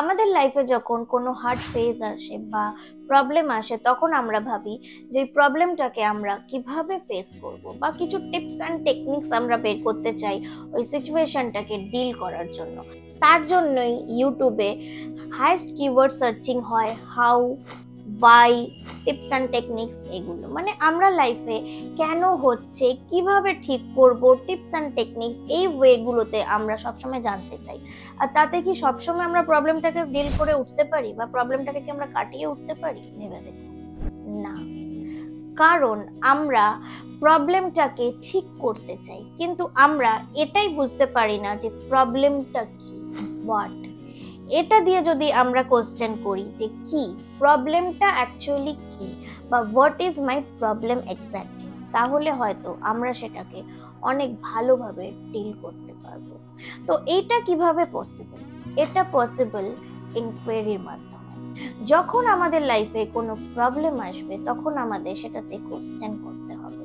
আমাদের লাইফে যখন কোনো হার্ড ফেজ আসে বা প্রবলেম আসে, তখন আমরা ভাবি যে এই প্রবলেমটাকে আমরা কিভাবে ফেস করব, বা কিছু টিপস অ্যান্ড টেকনিক্স আমরা বের করতে চাই ওই সিচুয়েশনটাকে ডিল করার জন্য। তার জন্যই ইউটিউবে হাইয়েস্ট কিওয়ার্ড সার্চিং হয়, how, why, tips and techniques. এগুলো মানে আমরা লাইফে কেন হচ্ছে, কিভাবে ঠিক করব, টিপস অ্যান্ড টেকনিক্স, এই ওয়েগুলোতে আমরা সবসময় জানতে চাই। আর তাতে কি সবসময় আমরা প্রবলেমটাকে ডিল করে উঠতে পারি, বা প্রবলেমটাকে কি আমরা কাটিয়ে উঠতে পারি? ভেবে দেখো, না। কারণ আমরা প্রবলেমটাকে ঠিক করতে চাই, কিন্তু আমরা এটাই বুঝতে পারি না যে প্রবলেমটা কি, হোয়াট। এটা দিয়ে যদি আমরা কোশ্চেন করি যে কি প্রবলেমটা অ্যাকচুয়ালি কি, বা what is my problem exactly, তাহলে হয়তো আমরা সেটাকে অনেক ভালোভাবে ডিল করতে পারবো। তো এইটা কিভাবে পসিবল? এটা পসিবল ইনকোয়ারির মাধ্যমে। যখন আমাদের লাইফে কোনো প্রবলেম আসবে, তখন আমাদের সেটাতে কোশ্চেন করতে হবে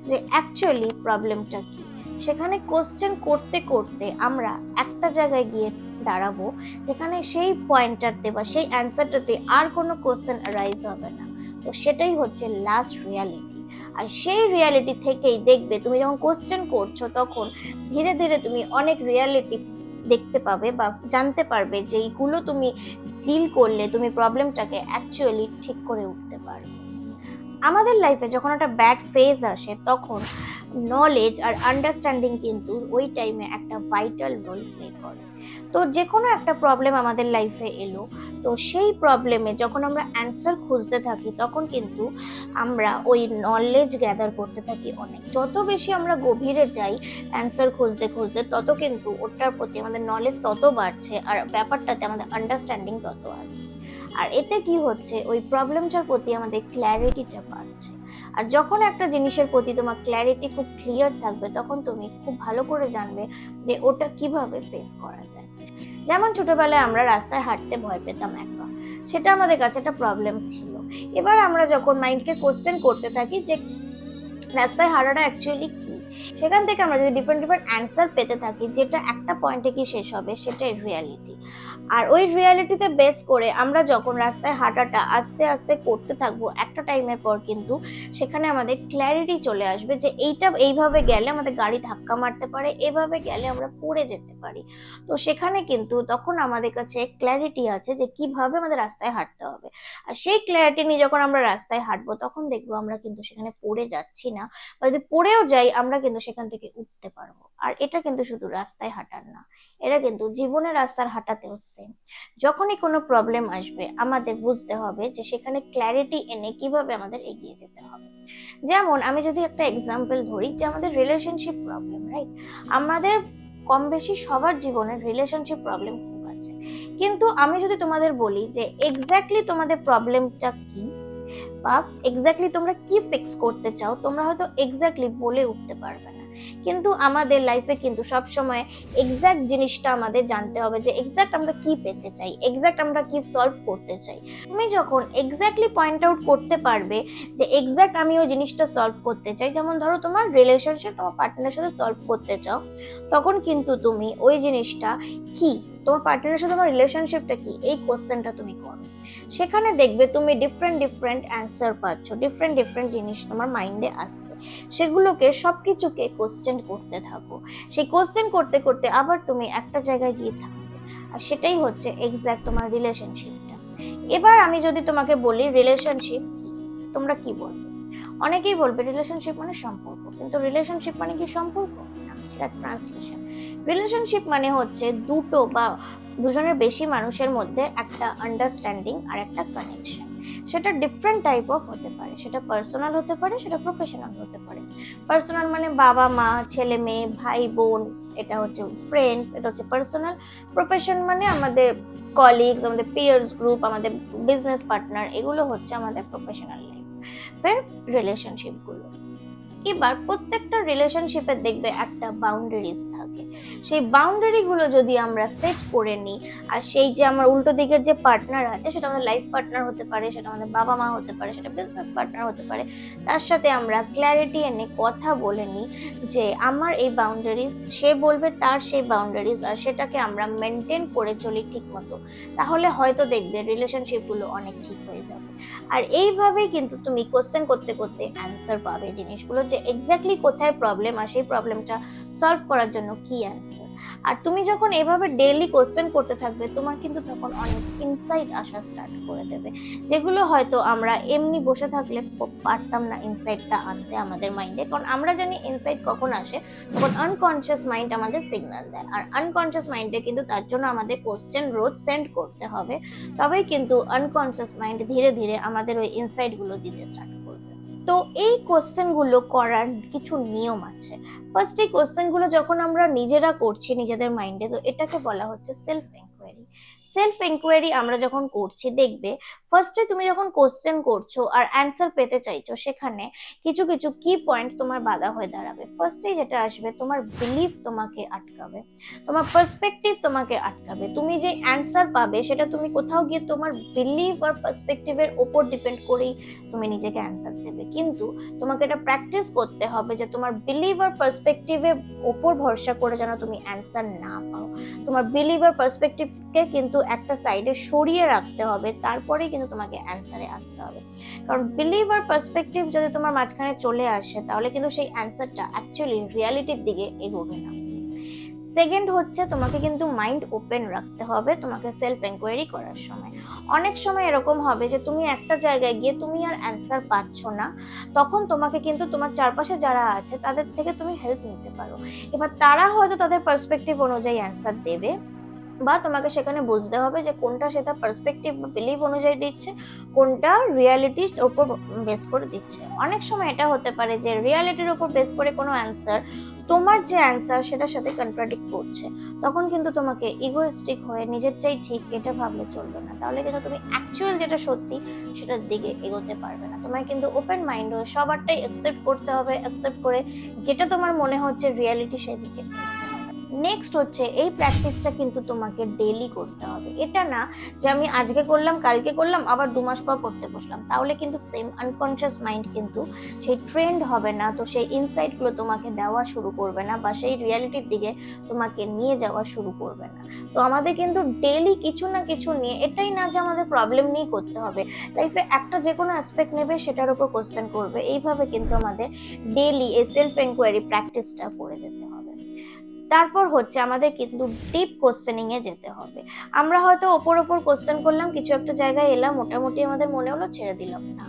যে অ্যাকচুয়ালি প্রবলেমটা কি। সেখানে কোশ্চেন করতে করতে আমরা একটা জায়গায় গিয়ে দাঁড়াবো, যেখানে সেই পয়েন্টটাতে বা সেই অ্যান্সারটাতে আর কোনো কোশ্চেন অ্যারাইজ হবে না। তো সেটাই হচ্ছে লাস্ট রিয়ালিটি। আর সেই রিয়ালিটি থেকেই দেখবে, তুমি যখন কোশ্চেন করছো তখন ধীরে ধীরে তুমি অনেক রিয়ালিটি দেখতে পাবে বা জানতে পারবে, যে এইগুলো তুমি ডিল করলে তুমি প্রবলেমটাকে অ্যাকচুয়ালি ঠিক করে উঠতে পারবে। আমাদের লাইফে যখন একটা ব্যাড ফেজ আসে, তখন নলেজ আর আন্ডারস্ট্যান্ডিং কিন্তু ওই টাইমে একটা ভাইটাল রোল প্লে করে। তো যে কোনো একটা প্রবলেম আমাদের লাইফে এলো, তো সেই প্রবলেমে যখন আমরা অ্যান্সার খুঁজতে থাকি, তখন কিন্তু আমরা ওই নলেজ গ্যাদার করতে থাকি অনেক। যত বেশি আমরা গভীরে যাই অ্যান্সার খুঁজতে খুঁজতে, তত কিন্তু ওটার প্রতি আমাদের নলেজ তত বাড়ছে, আর ব্যাপারটাতে আমাদের আন্ডারস্ট্যান্ডিং তত আসছে। আর এতে কি হচ্ছে, ওই প্রবলেমটার প্রতি আমাদের ক্ল্যারিটিটা বাড়ছে। আর যখন একটা জিনিসের প্রতি তোমার ক্ল্যারিটি খুব ক্লিয়ার থাকবে, তখন তুমি খুব ভালো করে জানবে যে ওটা কিভাবে ফেস করা যায়। যেমন ছোটবেলায় আমরা রাস্তায় হাঁটতে ভয় পেতাম একা, সেটা আমাদের কাছে একটা প্রবলেম ছিল। এবার আমরা যখন মাইন্ডকে কোশ্চেন করতে থাকি যে রাস্তায় হাঁটাটা অ্যাকচুয়ালি কি, সেখান থেকে আমরা যদি ডিফারেন্ট ডিফারেন্ট অ্যান্সার পেতে থাকি, যেটা একটা পয়েন্টে কি শেষ হবে সেটাই রিয়ালিটি। আর ওই রিয়ালিটিতে বেস করে আমরা যখন রাস্তায় হাঁটাটা আস্তে আস্তে করতে থাকবো, একটা টাইমের পর কিন্তু সেখানে আমাদের ক্ল্যারিটি চলে আসবে যে এইটা এইভাবে গেলে আমাদের গাড়ি ধাক্কা মারতে পারে, এভাবে গেলে আমরা পড়ে যেতে পারি। তো সেখানে কিন্তু তখন আমাদের কাছে ক্ল্যারিটি আছে যে কিভাবে আমাদের রাস্তায় হাঁটতে হবে। আর সেই ক্ল্যারিটি নিয়ে যখন আমরা রাস্তায় হাঁটবো, তখন দেখবো আমরা কিন্তু সেখানে পড়ে যাচ্ছি না, বা যদি পড়েও যাই আমরা কিন্তু সেখান থেকে উঠতে পারবো। আর এটা কিন্তু শুধু রাস্তায় হাঁটার না, এটা কিন্তু জীবনের রাস্তার হাঁটাতেও সেম। যখনই কোনো প্রবলেম আসবে, আমাদের বুঝতে হবে যে সেখানে ক্ল্যারিটি এনে কিভাবে আমাদের এগিয়ে যেতে হবে। যেমন আমি যদি একটা এক্সাম্পল ধরি, যে আমাদের রিলেশনশিপ প্রবলেম, রাইট? আমাদের কম বেশি সবার জীবনে রিলেশনশিপ প্রবলেম খুব আছে। কিন্তু আমি যদি তোমাদের বলি যে এক্স্যাক্টলি তোমাদের প্রবলেমটা কি, বা এক্স্যাক্টলি তোমরা কি ফিক্স করতে চাও, তোমরা হয়তো এক্স্যাক্টলি বলে উঠতে পারবে না। কিন্তু আমাদের লাইফে কিন্তু সব সময় এক্স্যাক্ট জিনিসটা আমাদের জানতে হবে, যে এক্স্যাক্ট আমরা কি পেতে চাই, এক্স্যাক্ট আমরা কি সলভ করতে চাই। তুমি যখন এক্স্যাক্টলি পয়েন্ট আউট করতে পারবে যে এক্স্যাক্ট আমি ওই জিনিসটা সলভ করতে চাই, যেমন ধরো তোমার রিলেশনশিপ তোমার পার্টনারের সাথে সলভ করতে চাও, তখন কিন্তু তুমি ওই জিনিসটা কি, তোমার পার্টনারের সাথে তোমার রিলেশনশিপটা কি, এই কোশ্চেনটা তুমি করো। সেখানে দেখবে তুমি ডিফারেন্ট ডিফারেন্ট অ্যান্সার পাচ্ছ, ডিফারেন্ট ডিফারেন্ট জিনিস তোমার মাইন্ডে আসছে। সেগুলোকে সবকিছুকে কোশ্চেন করতে থাকো। সেই কোশ্চেন করতে করতে আবার তুমি একটা জায়গায় গিয়ে থাকবে। আর সেটাই হচ্ছে এক্স্যাক্ট তোমার রিলেশনশিপটা। এবার আমি যদি তোমাকে বলি রিলেশনশিপ, তোমরা কি বলবে? অনেকেই বলবে রিলেশনশিপ মানে সম্পর্ক, কিন্তু রিলেশনশিপ মানে কি সম্পর্ক? না, এটা ট্রান্সলেশন। রিলেশনশিপ মানে হচ্ছে দুটো বা দুজনের বেশি মানুষের মধ্যে একটা আন্ডারস্ট্যান্ডিং আর একটা কানেকশন। সেটা ডিফারেন্ট টাইপ অফ হতে পারে, সেটা পার্সোনাল হতে পারে, সেটা প্রফেশনাল হতে পারে। পার্সোনাল মানে বাবা মা, ছেলে মেয়ে, ভাই বোন, এটা হচ্ছে ফ্রেন্ডস, এটা হচ্ছে পার্সোনাল। প্রফেশন মানে আমাদের কলিগস, আমাদের পিয়ার্স গ্রুপ, আমাদের বিজনেস পার্টনার, এগুলো হচ্ছে আমাদের প্রফেশনাল লাইফ। ফের রিলেশনশিপ গুলো এবার প্রত্যেকটা রিলেশনশিপে দেখবে একটা বাউন্ডারিজ থাকে, সেই বাউন্ডারি গুলো যদি আমরা সেট করে নিই, আর সেই যে আমার উল্টো দিকের যে পার্টনার আছে, সেটা আমাদের লাইফ পার্টনার হতে পারে, সেটা আমাদের বাবা মা হতে পারে, সেটা বিজনেস পার্টনার হতে পারে, তার সাথে আমরা ক্ল্যারিটি এনে কথা বলে নিই যে আমার এই বাউন্ডারিজ, সে বলবে তার সেই বাউন্ডারিজ, আর সেটাকে আমরা মেনটেন করে চলি ঠিক মতো, তাহলে হয়তো দেখবে রিলেশনশিপ গুলো অনেক ঠিক হয়ে যাবে। আর এইভাবেই কিন্তু তুমি কোশ্চেন করতে করতে অ্যান্সার পাবে জিনিসগুলো, যে এক্স্যাক্টলি কোথায় প্রবলেম, আর সেই প্রবলেমটা সলভ করার জন্য কি অ্যান্সার। আর তুমি যখন এভাবে ডেইলি কোশ্চেন করতে থাকবে, তোমার কিন্তু তখন অনেক ইনসাইট আসা স্টার্ট করে দেবে, যেগুলো হয়তো আমরা এমনি বসে থাকলে পারতাম না ইনসাইটটা আনতে আমাদের মাইন্ডে। কারণ আমরা জানি ইনসাইট কখন আসে, তখন আনকনসিয়াস মাইন্ড আমাদের সিগন্যাল দেয়, আর আনকনসিয়াস মাইন্ডে কিন্তু তার জন্য আমাদের কোশ্চেন রোজ সেন্ড করতে হবে, তবেই কিন্তু আনকনসিয়াস মাইন্ড ধীরে ধীরে আমাদের ওই ইনসাইট গুলো দিতে স্টার্ট করবে। তো এই কোশ্চেন গুলো করার কিছু নিয়ম আছে। ফার্স্ট, এই কোশ্চেন গুলো যখন আমরা নিজেরা করছি নিজেদের মাইন্ডে, তো এটাকে বলা হচ্ছে সেলফ এনকোয়ারি। সেলফ এনকোয়ারি আমরা যখন করছি, দেখবে ফার্স্টে তুমি যখন কোশ্চেন করছো আর অ্যান্সার পেতে চাইছো, সেখানে কিছু কিছু কি পয়েন্ট তোমার বাধা হয়ে দাঁড়াবে। ফার্স্টে যেটা আসবে, তোমার বিলিফ তোমাকে আটকাবে, তোমার পার্সপেক্টিভ তোমাকে আটকাবে। তুমি যে অ্যান্সার পাবে সেটা তুমি কোথাও গিয়ে তোমার বিলিফ আর পার্সপেক্টিভের ওপর ডিপেন্ড করেই তুমি নিজেকে অ্যান্সার দেবে, কিন্তু তোমাকে এটা প্র্যাকটিস করতে হবে যে তোমার বিলিভ আর পার্সপেক্টিভের ওপর ভরসা করে যেন তুমি অ্যান্সার না পাও। তোমার বিলিভ আর পার্সপেক্টিভকে কিন্তু একটা সাইডে সরিয়ে রাখতে হবে, তারপরেই কিন্তু তোমাকে অ্যান্সারে আসতে হবে। কারণ বিলিভ আর পার্সপেক্টিভ যদি তোমার মাঝখানে চলে আসে, তাহলে কিন্তু সেই অ্যান্সারটা অ্যাকচুয়ালি রিয়ালিটির দিকে এগোবে না। সেকেন্ড হচ্ছে, তোমাকে কিন্তু মাইন্ড ওপেন রাখতে হবে তোমাকে সেলফ এনকোয়ারি করার সময়। অনেক সময় এরকম হবে যে তুমি একটা জায়গায় গিয়ে তুমি আর অ্যান্সার পাচ্ছ না, তখন তোমাকে কিন্তু তোমার চারপাশে যারা আছে তাদের থেকে তুমি হেল্প নিতে পারো। এবার তারা হয়তো তাদের পার্সপেক্টিভ অনুযায়ী অ্যান্সার দেবে, বা তোমাকে সেখানে বুঝতে হবে যে কোনটা সেটা পার্সপেক্টিভ বা বিলিভ অনুযায়ী দিচ্ছে, কোনটা রিয়ালিটির ওপর বেস করে দিচ্ছে। অনেক সময় এটা হতে পারে যে রিয়ালিটির ওপর বেস করে কোনো অ্যান্সার তোমার যে অ্যান্সার সেটার সাথে কন্ট্রাডিক্ট করছে, তখন কিন্তু তোমাকে ইগোইস্টিক হয়ে নিজেরটাই ঠিক এটা ভাবলে চলবে না, তাহলে কিন্তু তুমি অ্যাকচুয়াল যেটা সত্যি সেটার দিকে এগোতে পারবে না। তোমায় কিন্তু ওপেন মাইন্ড হয়ে সবারটাই অ্যাকসেপ্ট করতে হবে, অ্যাকসেপ্ট করে যেটা তোমার মনে হচ্ছে রিয়ালিটি সেদিকে। নেক্সট হচ্ছে, এই প্র্যাকটিসটা কিন্তু তোমাকে ডেইলি করতে হবে। এটা না যে আমি আজকে করলাম কালকে করলাম আবার 2 মাস পর করতে বসলাম, তাহলে কিন্তু সেম আনকনসিয়াস মাইন্ড কিন্তু সেই ট্রেন্ড হবে না, তো সেই ইনসাইট গুলো তোমাকে দেওয়া শুরু করবে না, বা সেই রিয়ালিটির দিকে তোমাকে নিয়ে যাওয়া শুরু করবে না। তো আমাদের কিন্তু ডেইলি কিছু না কিছু নিয়ে, এটাই না যে আমাদের প্রবলেম নিয়ে করতে হবে, লাইফে একটা যে কোনো অ্যাসপেক্ট নেবে সেটার উপর কোশ্চেন করবে, এইভাবে কিন্তু আমাদের ডেইলি এই সেলফ এনকোয়ারি প্র্যাকটিসটা করে যেতে হবে। তারপর হচ্ছে, আমাদের কিন্তু ডিপ কোশ্চেনিং এ যেতে হবে। আমরা হয়তো ওপর ওপর কোশ্চেন করলাম, কিছু একটা জায়গায় এলাম, মোটামুটি আমাদের মনে হলো, ছেড়ে দিলাম না।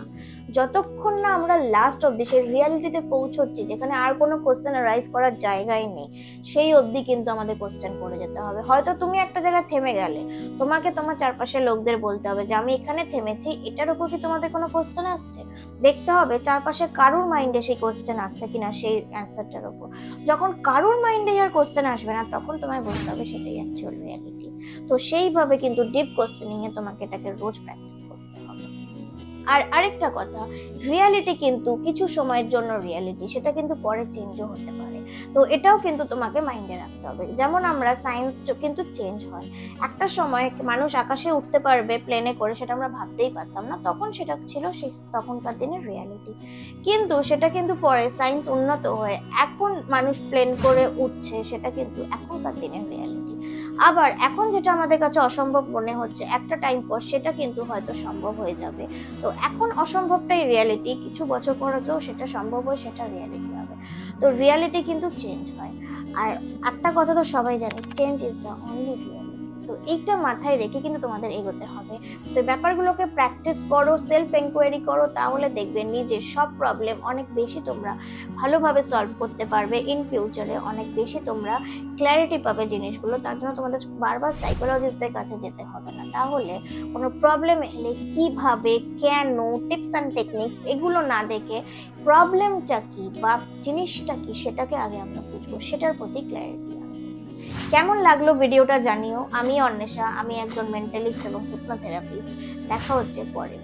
যতক্ষণ না আমরা লাস্ট অব্দি সেই রিয়ালিটিতে পৌঁছচ্ছি, যেখানে আর কোনো কোশ্চেন রাইজ করার জায়গায় নেই, সেই অবধি কিন্তু আমাদের কোশ্চেন করে যেতে হবে। হয়তো তুমি একটা জায়গায় থেমে গেলে, তোমাকে তোমার চারপাশের লোকদের বলতে হবে যে আমি এখানে থেমেছি, এটার উপর কি তোমাদের কোনো কোশ্চেন আসছে? দেখতে হবে চারপাশে কারুর মাইন্ডে সেই কোশ্চেন আসছে কিনা সেই অ্যান্সারটার উপর। যখন কারুর মাইন্ডে আর কোশ্চেন আসবে না, তখন তোমায় বলতে হবে সেটাই অ্যাকচুয়াল রিয়ালিটি। তো সেইভাবে কিন্তু ডিপ কোশ্চেনিং এ তোমাকে এটাকে রোজ প্র্যাকটিস করতে হবে। আর আরেকটা কথা, রিয়ালিটি কিন্তু কিছু সময়ের জন্য রিয়ালিটি, সেটা কিন্তু পরে চেঞ্জও হতে পারে। তো এটাও কিন্তু তোমাকে মাইন্ডে রাখতে হবে। যেমন আমরা সায়েন্স কিন্তু চেঞ্জ হয়, একটা সময় মানুষ আকাশে উঠতে পারবে প্লেনে করে, সেটা আমরা ভাবতেই পারতাম না, তখন সেটা ছিল সে তখনকার দিনের রিয়ালিটি। কিন্তু সেটা কিন্তু পরে সায়েন্স উন্নত হয়ে এখন মানুষ প্লেন করে উঠছে, সেটা কিন্তু এখনকার দিনের রিয়ালিটি। আবার এখন যেটা আমাদের কাছে অসম্ভব মনে হচ্ছে, একটা টাইম পর সেটা কিন্তু হয়তো সম্ভব হয়ে যাবে। তো এখন অসম্ভবটাই রিয়ালিটি, কিছু বছর পরে তো সেটা সম্ভব হয়, সেটা রিয়ালিটি হবে। তো রিয়ালিটি কিন্তু চেঞ্জ হয়। আর একটা কথা তো সবাই জানে, change is the only reality. তো এইটা মাথায় রেখে কিন্তু তোমাদের এগোতে হবে। তো ব্যাপারগুলোকে প্র্যাকটিস করো, সেলফ এনকোয়ারি করো, তাহলে দেখবে নিজের সব প্রবলেম অনেক বেশি তোমরা ভালোভাবে সলভ করতে পারবে। ইন ফিউচারে অনেক বেশি তোমরা ক্ল্যারিটি পাবে জিনিসগুলো। তার জন্য তোমাদের বারবার সাইকোলজিস্টদের কাছে যেতে হবে না। তাহলে কোনো প্রবলেম এলে কিভাবে, কেন, টিপস অ্যান্ড টেকনিক্স এগুলো না দেখে প্রবলেমটা কি বা জিনিসটা কি সেটাকে আগে আমরা বুঝবো, সেটার প্রতি ক্ল্যারিটি। কেমন লাগলো ভিডিওটা জানিও। আমি অন্বেষা, আমি একজন মেন্টালিস্ট এবং হিপনোথেরাপিস্ট। দেখা হচ্ছে পরে।